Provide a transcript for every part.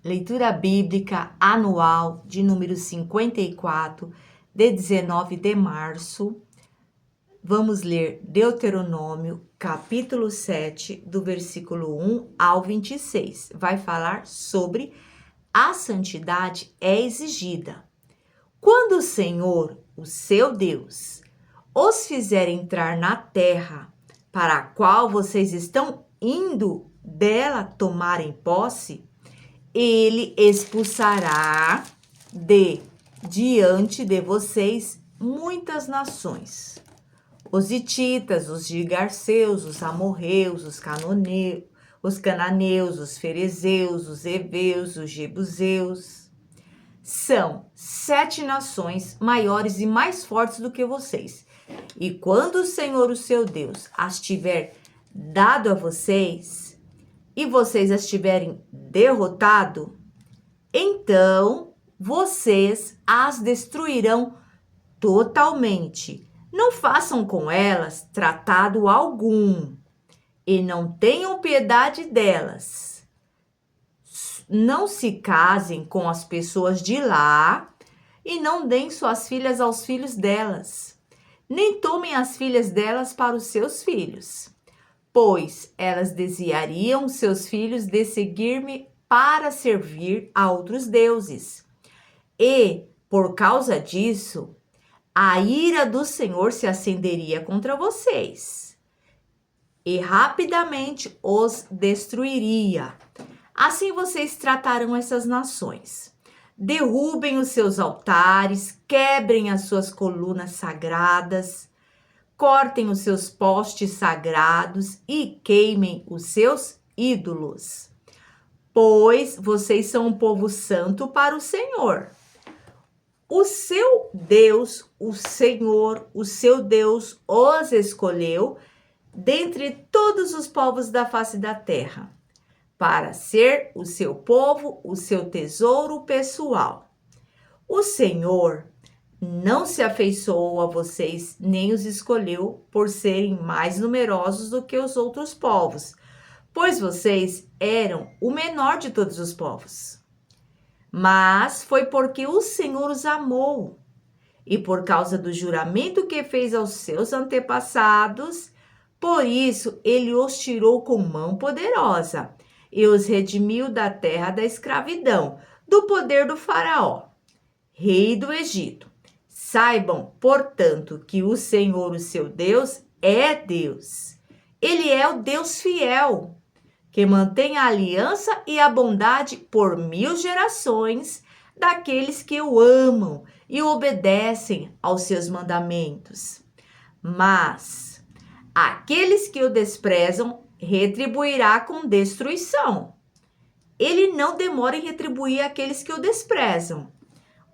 Leitura Bíblica Anual de número 54, de 19 de março. Vamos ler Deuteronômio, capítulo 7, do versículo 1 ao 26. Vai falar sobre a santidade é exigida. Quando o Senhor, o seu Deus, os fizer entrar na terra para a qual vocês estão indo dela tomarem posse, ele expulsará diante de vocês muitas nações. Os hititas, os gigarseus, os amorreus, os cananeus, os ferezeus, os heveus, os jebuseus. São 7 nações maiores e mais fortes do que vocês. E quando o Senhor, o seu Deus, as tiver dado a vocês, e vocês as tiverem derrotado, então vocês as destruirão totalmente. Não façam com elas tratado algum e não tenham piedade delas. Não se casem com as pessoas de lá e não deem suas filhas aos filhos delas, nem tomem as filhas delas para os seus filhos, pois elas desviariam seus filhos de seguir-me para servir a outros deuses. E, por causa disso, a ira do Senhor se acenderia contra vocês e rapidamente os destruiria. Assim vocês tratarão essas nações. Derrubem os seus altares, quebrem as suas colunas sagradas, cortem os seus postes sagrados e queimem os seus ídolos, pois vocês são um povo santo para o Senhor. O seu Deus, o Senhor, o seu Deus os escolheu dentre todos os povos da face da terra, para ser o seu povo, o seu tesouro pessoal. O Senhor não se afeiçoou a vocês, nem os escolheu por serem mais numerosos do que os outros povos, pois vocês eram o menor de todos os povos. Mas foi porque o Senhor os amou, e por causa do juramento que fez aos seus antepassados, por isso ele os tirou com mão poderosa e os redimiu da terra da escravidão, do poder do Faraó, rei do Egito. Saibam, portanto, que o Senhor, o seu Deus, é Deus. Ele é o Deus fiel, que mantém a aliança e a bondade por 1000 gerações daqueles que o amam e obedecem aos seus mandamentos. Mas aqueles que o desprezam, retribuirá com destruição. Ele não demora em retribuir aqueles que o desprezam.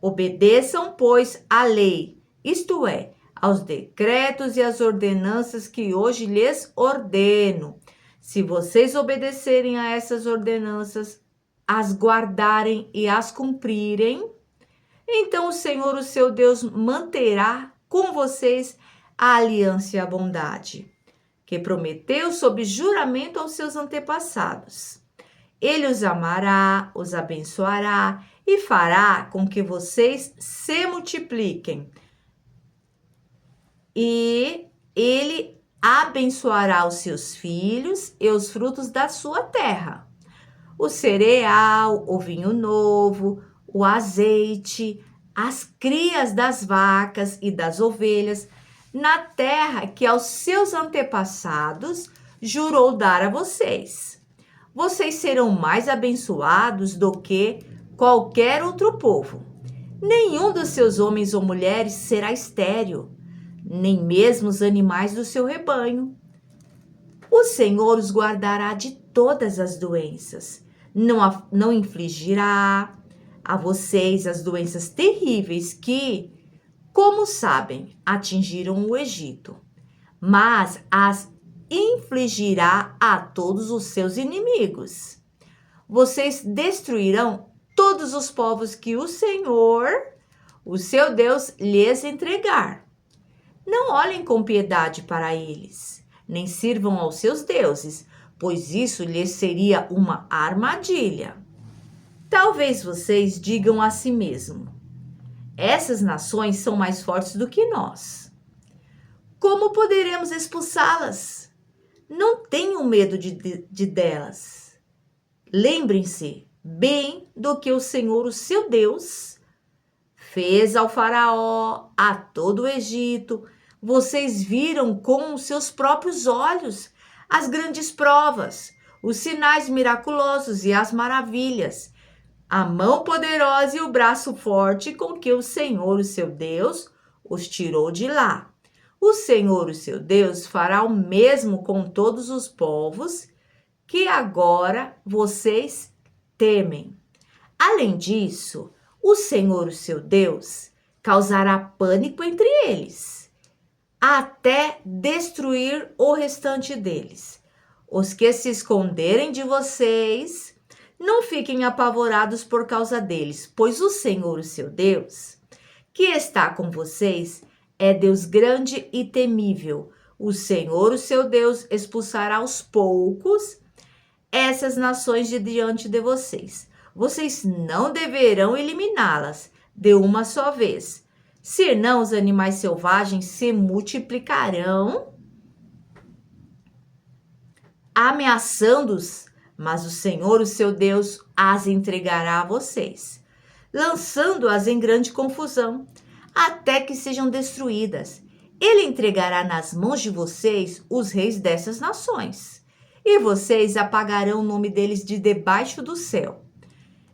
Obedeçam, pois, à lei, isto é, aos decretos e às ordenanças que hoje lhes ordeno. Se vocês obedecerem a essas ordenanças, as guardarem e as cumprirem, então o Senhor, o seu Deus, manterá com vocês a aliança e a bondade, que prometeu sob juramento aos seus antepassados. Ele os amará, os abençoará e fará com que vocês se multipliquem. E ele abençoará os seus filhos e os frutos da sua terra, o cereal, o vinho novo, o azeite, as crias das vacas e das ovelhas, na terra que aos seus antepassados jurou dar a vocês. Vocês serão mais abençoados do que qualquer outro povo. Nenhum dos seus homens ou mulheres será estéril, nem mesmo os animais do seu rebanho. O Senhor os guardará de todas as doenças. Não infligirá a vocês as doenças terríveis que, como sabem, atingiram o Egito, mas as infligirá a todos os seus inimigos. Vocês destruirão todos os povos que o Senhor, o seu Deus, lhes entregar. Não olhem com piedade para eles, nem sirvam aos seus deuses, pois isso lhes seria uma armadilha. Talvez vocês digam a si mesmo: essas nações são mais fortes do que nós. Como poderemos expulsá-las? Não tenham medo de delas. Lembrem-se bem do que o Senhor, o seu Deus, fez ao Faraó, a todo o Egito. Vocês viram com os seus próprios olhos as grandes provas, os sinais miraculosos e as maravilhas, a mão poderosa e o braço forte com que o Senhor, o seu Deus, os tirou de lá. O Senhor, o seu Deus, fará o mesmo com todos os povos que agora vocês temem. Além disso, o Senhor, o seu Deus, causará pânico entre eles, até destruir o restante deles. Os que se esconderem de vocês, não fiquem apavorados por causa deles, pois o Senhor, o seu Deus, que está com vocês, é Deus grande e temível. O Senhor, o seu Deus, expulsará aos poucos essas nações de diante de vocês. Vocês não deverão eliminá-las de uma só vez, senão os animais selvagens se multiplicarão, ameaçando-os, mas o Senhor, o seu Deus, as entregará a vocês, lançando-as em grande confusão, até que sejam destruídas. Ele entregará nas mãos de vocês os reis dessas nações, e vocês apagarão o nome deles de debaixo do céu.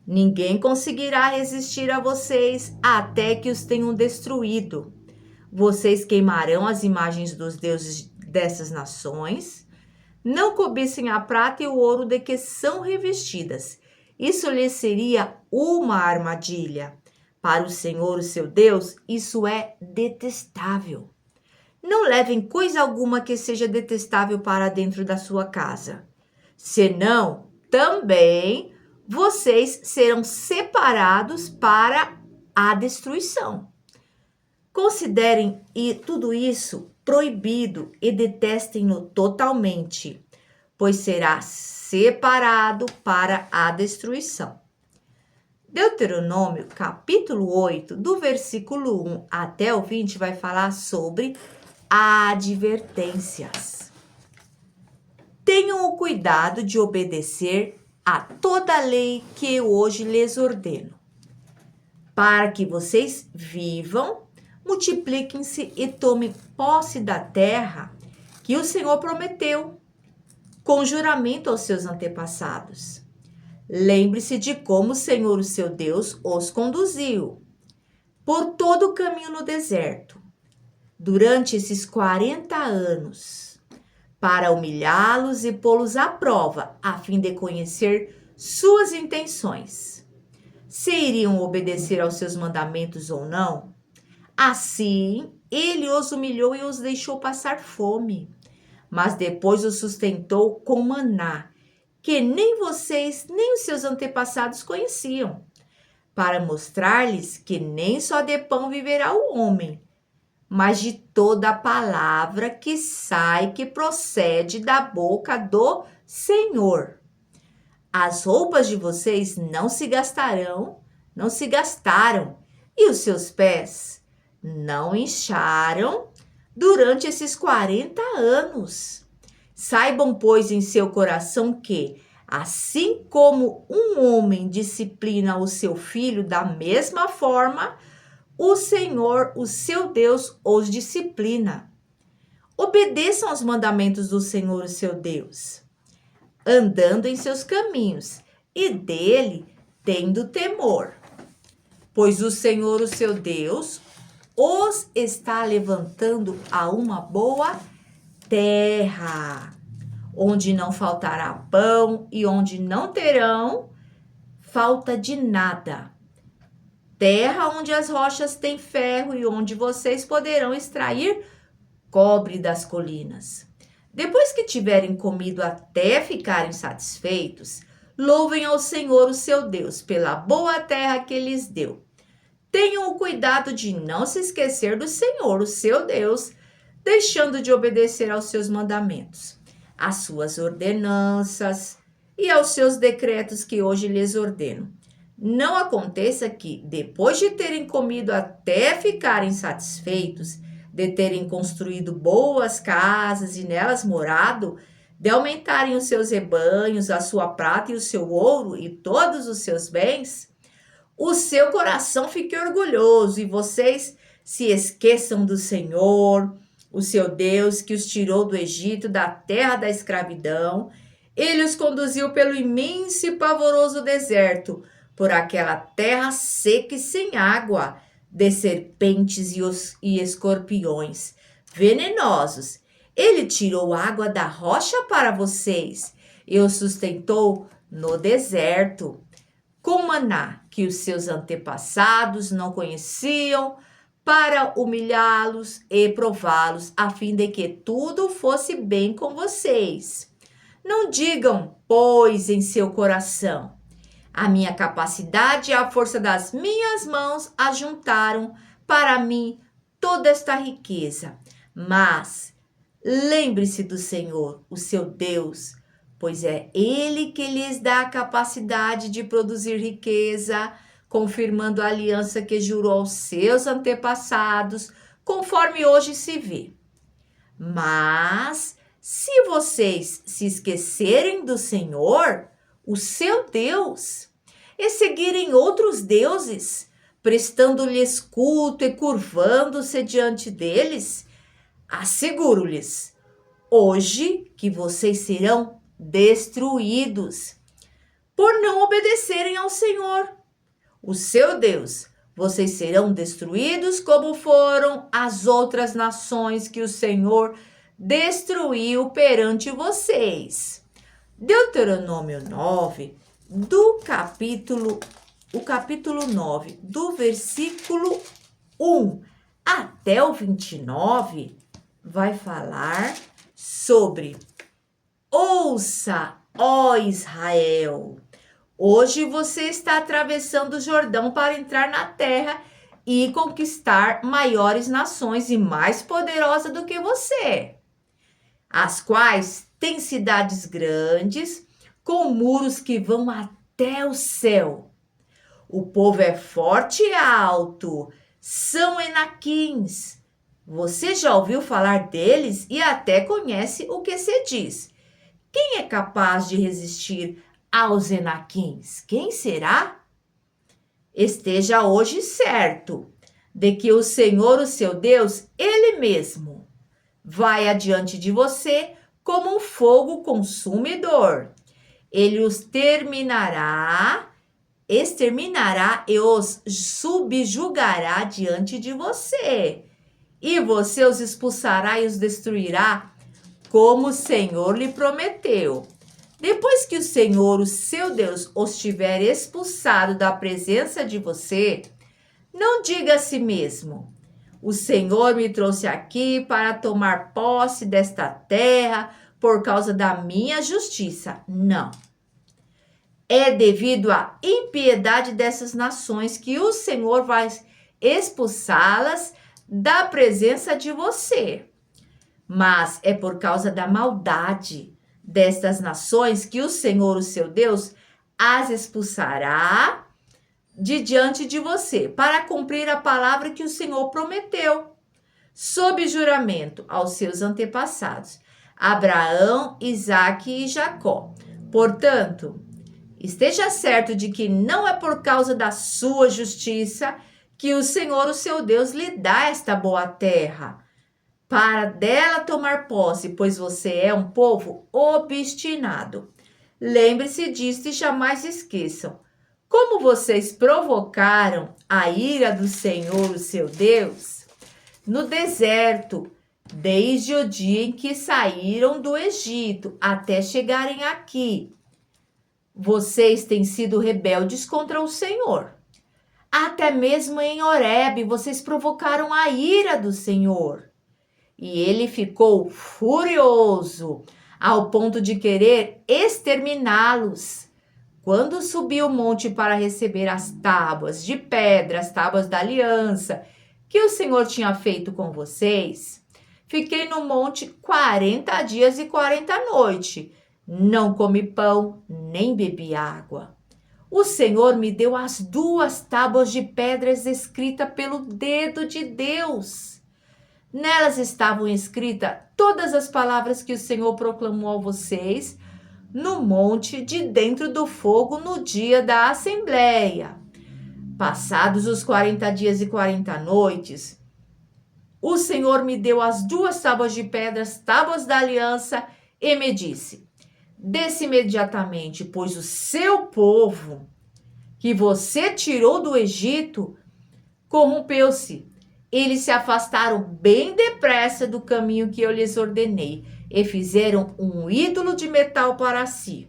Ninguém conseguirá resistir a vocês até que os tenham destruído. Vocês queimarão as imagens dos deuses dessas nações. Não cobissem a prata e o ouro de que são revestidas. Isso lhes seria uma armadilha. Para o Senhor, o seu Deus, isso é detestável. Não levem coisa alguma que seja detestável para dentro da sua casa. Senão, também vocês serão separados para a destruição. Considerem tudo isso proibido e detestem-no totalmente, pois será separado para a destruição. Deuteronômio, capítulo 8, do versículo 1 até o 20, vai falar sobre advertências. Tenham o cuidado de obedecer a toda a lei que hoje lhes ordeno, para que vocês vivam, multipliquem-se e tomem posse da terra que o Senhor prometeu, com juramento aos seus antepassados. Lembre-se de como o Senhor, o seu Deus, os conduziu por todo o caminho no deserto, durante esses 40 anos, para humilhá-los e pô-los à prova, a fim de conhecer suas intenções, se iriam obedecer aos seus mandamentos ou não. Assim, ele os humilhou e os deixou passar fome, mas depois os sustentou com maná, que nem vocês nem os seus antepassados conheciam, para mostrar-lhes que nem só de pão viverá o homem, mas de toda a palavra que procede da boca do Senhor. As roupas de vocês não se gastaram, e os seus pés não incharam durante esses 40 anos. Saibam, pois, em seu coração que, assim como um homem disciplina o seu filho, da mesma forma, o Senhor, o seu Deus, os disciplina. Obedeçam aos mandamentos do Senhor, o seu Deus, andando em seus caminhos, e dele tendo temor. Pois o Senhor, o seu Deus, os está levantando a uma boa terra, onde não faltará pão e onde não terão falta de nada. Terra onde as rochas têm ferro e onde vocês poderão extrair cobre das colinas. Depois que tiverem comido até ficarem satisfeitos, louvem ao Senhor, o seu Deus, pela boa terra que lhes deu. Tenham o cuidado de não se esquecer do Senhor, o seu Deus, deixando de obedecer aos seus mandamentos, às suas ordenanças e aos seus decretos que hoje lhes ordeno. não aconteça que, depois de terem comido até ficarem satisfeitos, de terem construído boas casas e nelas morado, de aumentarem os seus rebanhos, a sua prata e o seu ouro e todos os seus bens, o seu coração fique orgulhoso e vocês se esqueçam do Senhor, o seu Deus, que os tirou do Egito, da terra da escravidão. Ele os conduziu pelo imenso e pavoroso deserto, por aquela terra seca e sem água, de serpentes e escorpiões venenosos. Ele tirou água da rocha para vocês e os sustentou no deserto, com maná que os seus antepassados não conheciam, para humilhá-los e prová-los, a fim de que tudo fosse bem com vocês. Não digam, pois, em seu coração: a minha capacidade e a força das minhas mãos ajuntaram para mim toda esta riqueza. Mas lembre-se do Senhor, o seu Deus, pois é Ele que lhes dá a capacidade de produzir riqueza, confirmando a aliança que jurou aos seus antepassados, conforme hoje se vê. Mas, se vocês se esquecerem do Senhor, o seu Deus, e seguirem outros deuses, prestando-lhes culto e curvando-se diante deles, asseguro-lhes, hoje, que vocês serão destruídos, por não obedecerem ao Senhor, o seu Deus. Vocês serão destruídos como foram as outras nações que o Senhor destruiu perante vocês. Deuteronômio 9, o capítulo 9, do versículo 1 até o 29, vai falar sobre: ouça, ó Israel, hoje você está atravessando o Jordão para entrar na terra e conquistar maiores nações e mais poderosas do que você, as quais têm cidades grandes, com muros que vão até o céu. O povo é forte e alto, são Enaquins. Você já ouviu falar deles e até conhece o que se diz. Quem é capaz de resistir aos Enaquins? Quem será? Esteja hoje certo de que o Senhor, o seu Deus, Ele mesmo, vai adiante de você como um fogo consumidor. Ele os exterminará e os subjugará diante de você. E você os expulsará e os destruirá, como o Senhor lhe prometeu. Depois que o Senhor, o seu Deus, os tiver expulsado da presença de você, não diga a si mesmo: o Senhor me trouxe aqui para tomar posse desta terra por causa da minha justiça. Não. É devido à impiedade dessas nações que o Senhor vai expulsá-las da presença de você. Mas é por causa da maldade destas nações que o Senhor, o seu Deus, as expulsará de diante de você, para cumprir a palavra que o Senhor prometeu, sob juramento aos seus antepassados, Abraão, Isaque e Jacó. Portanto, esteja certo de que não é por causa da sua justiça que o Senhor, o seu Deus, lhe dá esta boa terra, para dela tomar posse, pois você é um povo obstinado. Lembre-se disso e jamais esqueçam. Como vocês provocaram a ira do Senhor, o seu Deus, no deserto, desde o dia em que saíram do Egito até chegarem aqui. Vocês têm sido rebeldes contra o Senhor. Até mesmo em Horebe, vocês provocaram a ira do Senhor. E ele ficou furioso, ao ponto de querer exterminá-los. Quando subi o monte para receber as tábuas de pedra, as tábuas da aliança, que o Senhor tinha feito com vocês, fiquei no monte 40 dias e 40 noites. Não comi pão, nem bebi água. o Senhor me deu as 2 tábuas de pedras escritas pelo dedo de Deus. Nelas estavam escritas todas as palavras que o Senhor proclamou a vocês no monte de dentro do fogo no dia da assembleia. Passados os 40 dias e 40 noites, o Senhor me deu as 2 tábuas de pedras, tábuas da aliança, e me disse: desce imediatamente, pois o seu povo, que você tirou do Egito, corrompeu-se. Eles se afastaram bem depressa do caminho que eu lhes ordenei e fizeram um ídolo de metal para si.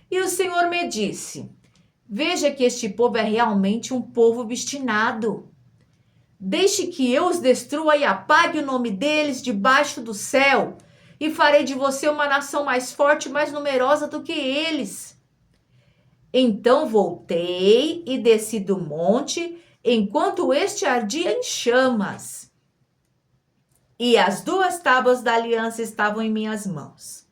E o Senhor me disse: veja que este povo é realmente um povo obstinado. Deixe que eu os destrua e apague o nome deles debaixo do céu, e farei de você uma nação mais forte e mais numerosa do que eles. Então voltei e desci do monte, enquanto este ardia em chamas. E as 2 tábuas da aliança estavam em minhas mãos.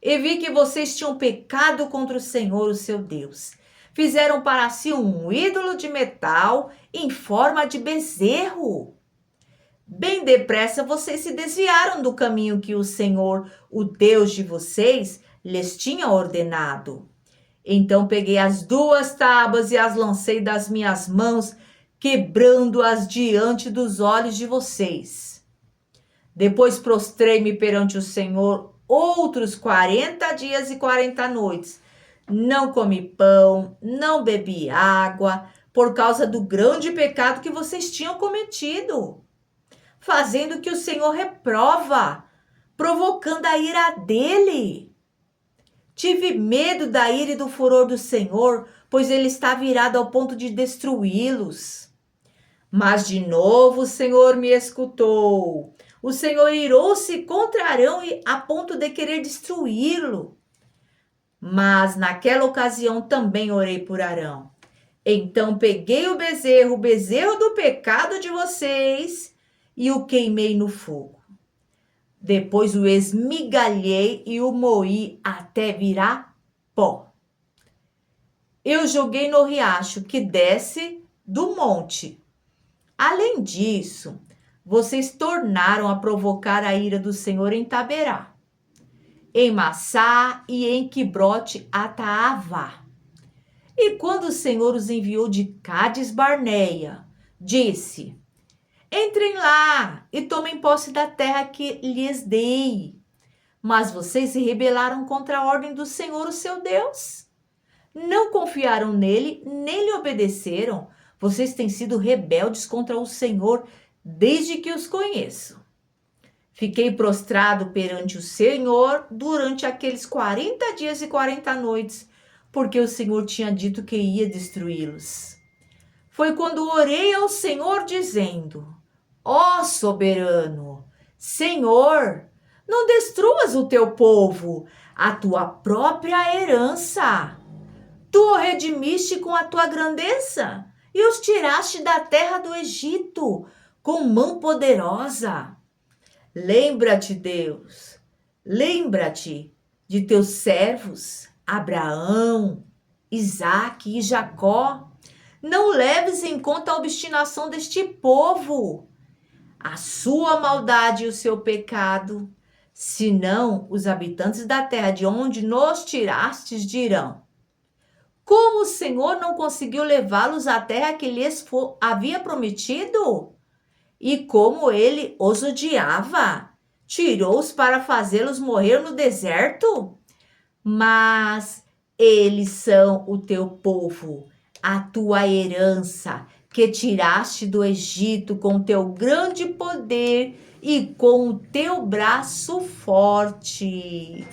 E vi que vocês tinham pecado contra o Senhor, o seu Deus. Fizeram para si um ídolo de metal em forma de bezerro. Bem depressa vocês se desviaram do caminho que o Senhor, o Deus de vocês, lhes tinha ordenado. Então peguei as 2 tábuas e as lancei das minhas mãos, quebrando-as diante dos olhos de vocês. Depois prostrei-me perante o Senhor outros 40 dias e 40 noites. Não comi pão, não bebi água, por causa do grande pecado que vocês tinham cometido, fazendo o que o Senhor reprova, provocando a ira dele. Tive medo da ira e do furor do Senhor, pois ele está virado ao ponto de destruí-los. Mas de novo o Senhor me escutou. O Senhor irou-se contra Arão a ponto de querer destruí-lo. Mas naquela ocasião também orei por Arão. Então peguei o bezerro do pecado de vocês, e o queimei no fogo. Depois o esmigalhei e o moí até virar pó. Eu joguei no riacho que desce do monte. Além disso, vocês tornaram a provocar a ira do Senhor em Taberá, em Massá e em Quibrote Ataavá. E quando o Senhor os enviou de Cádiz Barneia, disse: entrem lá e tomem posse da terra que lhes dei. Mas vocês se rebelaram contra a ordem do Senhor, o seu Deus. Não confiaram nele, nem lhe obedeceram. Vocês têm sido rebeldes contra o Senhor desde que os conheço. Fiquei prostrado perante o Senhor durante aqueles 40 dias e 40 noites, porque o Senhor tinha dito que ia destruí-los. Foi quando orei ao Senhor dizendo: ó soberano, Senhor, não destruas o teu povo, a tua própria herança. Tu o redimiste com a tua grandeza e os tiraste da terra do Egito com mão poderosa. Lembra-te, Deus, lembra-te de teus servos, Abraão, Isaque e Jacó. Não leves em conta a obstinação deste povo, a sua maldade e o seu pecado, senão os habitantes da terra de onde nos tirastes dirão: como o Senhor não conseguiu levá-los à terra que lhes havia prometido? E como ele os odiava, tirou-os para fazê-los morrer no deserto? Mas eles são o teu povo, a tua herança, que tiraste do Egito com teu grande poder e com o teu braço forte.